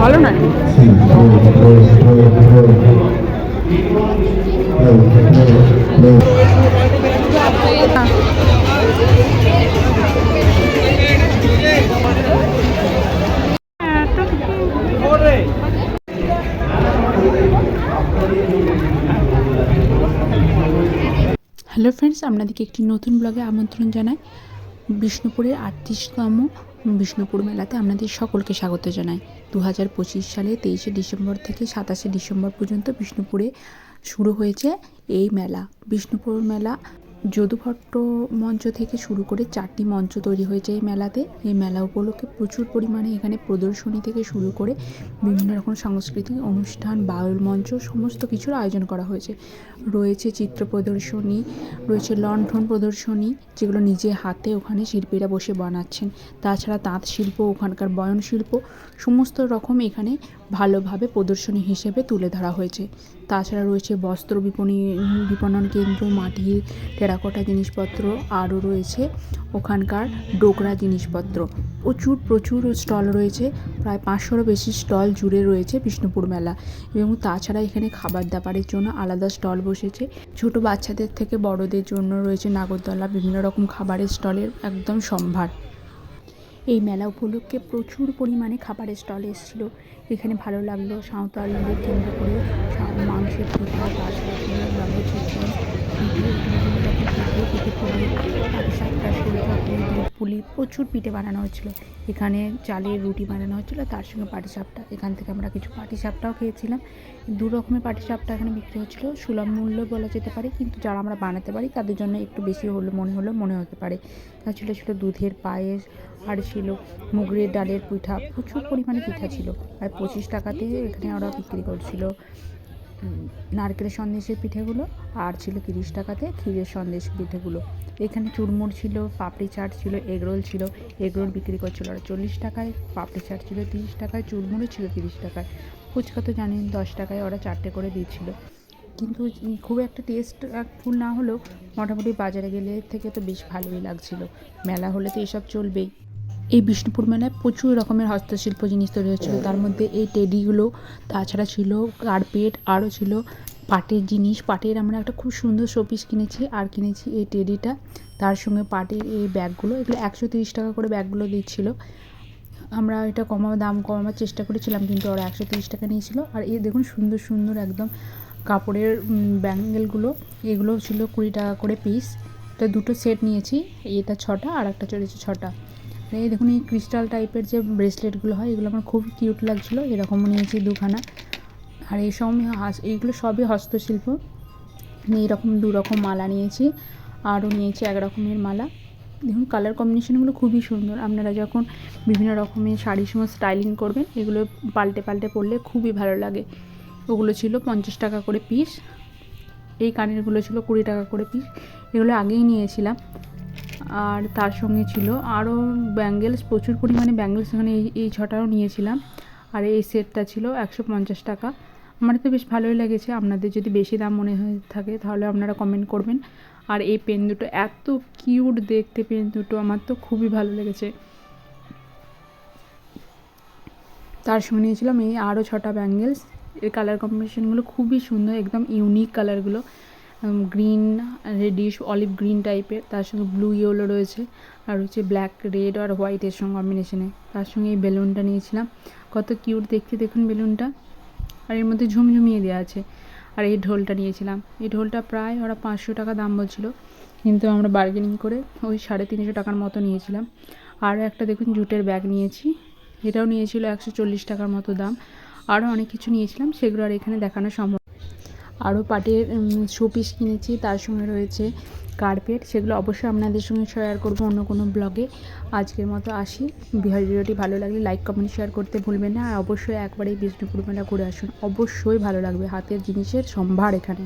ভালো না hello friends, আপনাদেরকে একটি নতুন ব্লগে আমন্ত্রণ জানাই। বিষ্ণুপুরের ৩৮তম বিষ্ণুপুর মেলাতে আপনাদের সকলকে স্বাগত জানাই। 2025 সালে 23শে ডিসেম্বর থেকে 27শে ডিসেম্বর পর্যন্ত বিষ্ণুপুরে শুরু হয়েছে এই মেলা। বিষ্ণুপুর মেলা যদুভট্ট মঞ্চ থেকে শুরু করে 4টি মঞ্চ তৈরি হয়েছে এই মেলাতে। এই মেলা উপলক্ষে প্রচুর পরিমাণে এখানে প্রদর্শনী থেকে শুরু করে বিভিন্ন রকম সাংস্কৃতিক অনুষ্ঠান, বাউল মঞ্চ সমস্ত কিছুর আয়োজন করা হয়েছে। রয়েছে চিত্র প্রদর্শনী, রয়েছে লণ্ঠন প্রদর্শনী, যেগুলো নিজে হাতে ওখানে শিল্পীরা বসে বানাচ্ছেন। তাছাড়া তাঁত শিল্প, ওখানকার বয়ন শিল্প সমস্ত রকম এখানে ভালোভাবে প্রদর্শনী হিসেবে তুলে ধরা হয়েছে। তাছাড়া রয়েছে বস্ত্র বিপণন কেন্দ্র, মাটির টেরাকোটা জিনিসপত্র, আরও রয়েছে ওখানকার ডোকরা জিনিসপত্র। প্রচুর স্টল রয়েছে, প্রায় 500-এরও বেশি স্টল জুড়ে রয়েছে বিষ্ণুপুর মেলা। এবং তাছাড়া এখানে খাবার দাবারের জন্য আলাদা স্টল বসেছে। ছোট বাচ্চাদের থেকে বড়দের জন্য রয়েছে নাগরদোলা, বিভিন্ন রকম খাবারের স্টলের একদম সম্ভার। এই মেলা উপলক্ষে প্রচুর পরিমাণে খাবারের স্টল এসেছিল। এখানে ভালো লাগলো সাঁওতালদের কেন্দ্র করে মাংসের পিঠা, তাছাড়া রঙের চিকেন, পুলি, প্রচুর পিঠে বানানো হচ্ছিলো। এখানে চালের রুটি বানানো হচ্ছিলো, তার সঙ্গে পাটিসাপটা। এখান থেকে আমরা কিছু পাটিসাপটাও খেয়েছিলাম। 2 রকমের পাটিসাপটা এখানে বিক্রি হচ্ছিলো, সুলভ মূল্য বলা যেতে পারে, কিন্তু যারা আমরা বানাতে পারি তাদের জন্য একটু বেশি মনে হতে পারে। তাছাড়া ছিল দুধের পায়েস, আর ছিল মুগের ডালের পিঠা। প্রচুর পরিমাণে পিঠা ছিল। প্রায় 25 টাকাতে এখানে ওরা বিক্রি করছিল নারকেলের সন্দেশের পিঠেগুলো, আর ছিল 30 টাকাতে ক্ষীরের সন্দেশ পিঠেগুলো। এখানে চুরমুর ছিল, পাপড়ি চাট ছিল, এগরোল ছিল। এগরোল বিক্রি করছিল ওরা 40 টাকায়, পাপড়ি চাট ছিল 30 টাকায়, চুরমুরও ছিল 30 টাকায়। ফুচকা তো জানেন 10 টাকায় ওরা 4টে করে দিচ্ছিল। কিন্তু খুব একটা টেস্ট ফুল না হলেও মোটামুটি বাজারে গেলে থেকে তো বেশ ভালোই লাগছিল। মেলা হলে তো এসব চলবেই। এই বিষ্ণুপুর মেলায় প্রচুর রকমের হস্তশিল্প জিনিস তৈরি হচ্ছিলো। তার মধ্যে এই টেডিগুলো, তাছাড়া ছিল কার্পেট, আরও ছিল পাটের জিনিস। পাটের আমরা একটা খুব সুন্দর শোপিস কিনেছি, আর কিনেছি এই টেডিটা। তার সঙ্গে পাটের এই ব্যাগগুলো, এগুলো 130 টাকা করে ব্যাগগুলো দিচ্ছিলো। আমরা এটা দাম কমাবার চেষ্টা করেছিলাম, কিন্তু ওরা 130 টাকা নিয়েছিল। আর এই দেখুন সুন্দর সুন্দর একদম কাপড়ের ব্যাঙ্গেলগুলো, এগুলো ছিল 20 টাকা করে পিস। এটা 2টো সেট নিয়েছি, এটা 6টা আর একটা চলেছে 6টা। এই দেখুন এই ক্রিস্টাল টাইপের যে ব্রেসলেটগুলো হয়, এগুলো আমার খুব কিউট লাগছিলো, এরকমও নিয়েছি 2খানা। আর এই সব এইগুলো সবই হস্তশিল্প। এইরকম 2 রকম মালা নিয়েছি, আরও নিয়েছি 1 রকমের মালা। দেখুন কালার কম্বিনেশনগুলো খুবই সুন্দর। আপনারা যখন বিভিন্ন রকমের শাড়ির সময় স্টাইলিং করবেন, এগুলো পাল্টে পরলে খুবই ভালো লাগে। ওগুলো ছিল 50 টাকা করে পিস। এই কানেরগুলো ছিল 20 টাকা করে পিস, এগুলো আগেই নিয়েছিলাম। আর তার সঙ্গে ছিল আরও ব্যাঙ্গেলস, প্রচুর পরিমাণে ব্যাঙ্গেলস এখানে এই 6টাও নিয়েছিলাম। আর এই সেটটা ছিল 150 টাকা। আমার তো বেশ ভালোই লেগেছে। আপনাদের যদি বেশি দাম মনে হয়ে থাকে তাহলে আপনারা কমেন্ট করবেন। আর এই পেন দুটো এত কিউট দেখতে, পেন দুটো আমার তো খুবই ভালো লেগেছে। তার সঙ্গে নিয়েছিলাম এই আরও 6টা ব্যাঙ্গেলস। এর কালার কম্বিনেশনগুলো খুবই সুন্দর, একদম ইউনিক কালারগুলো, গ্রিন, রেডিশ, অলিভ গ্রিন টাইপের। তার সঙ্গে ব্লু ইয়েলো রয়েছে, আর হচ্ছে ব্ল্যাক, রেড আর হোয়াইটের সঙ্গে কম্বিনেশনে। তার সঙ্গে এই বেলুনটা নিয়েছিলাম, কত কিউট দেখতে দেখুন বেলুনটা। আর এর মধ্যে ঝুমঝুমিয়ে দেওয়া আছে। আর এই ঢোলটা নিয়েছিলাম, এই ঢোলটা প্রায় ওরা 500 টাকা দাম বলছিল, কিন্তু আমরা বার্গেনিং করে ওই 350 টাকার মতো নিয়েছিলাম। আরও একটা দেখুন জুটের ব্যাগ নিয়েছি, এটাও নিয়েছিল 140 টাকার মতো দাম। আরও অনেক কিছু নিয়েছিলাম, সেগুলো আর এখানে দেখানো সম্ভব। আরও পাটের শোপিস কিনেছি, তার সঙ্গে রয়েছে কার্পেট, সেগুলো অবশ্যই আপনাদের সঙ্গে শেয়ার করবো অন্য কোনো ব্লগে। আজকের মতো আসি। ভিডিওটি ভালো লাগলে লাইক, কমেন্ট, শেয়ার করতে ভুলবেন না। আর অবশ্যই একবার এই বিষ্ণুপুর মেলা ঘুরে আসুন, অবশ্যই ভালো লাগবে। হাতের জিনিসের সম্ভার এখানে।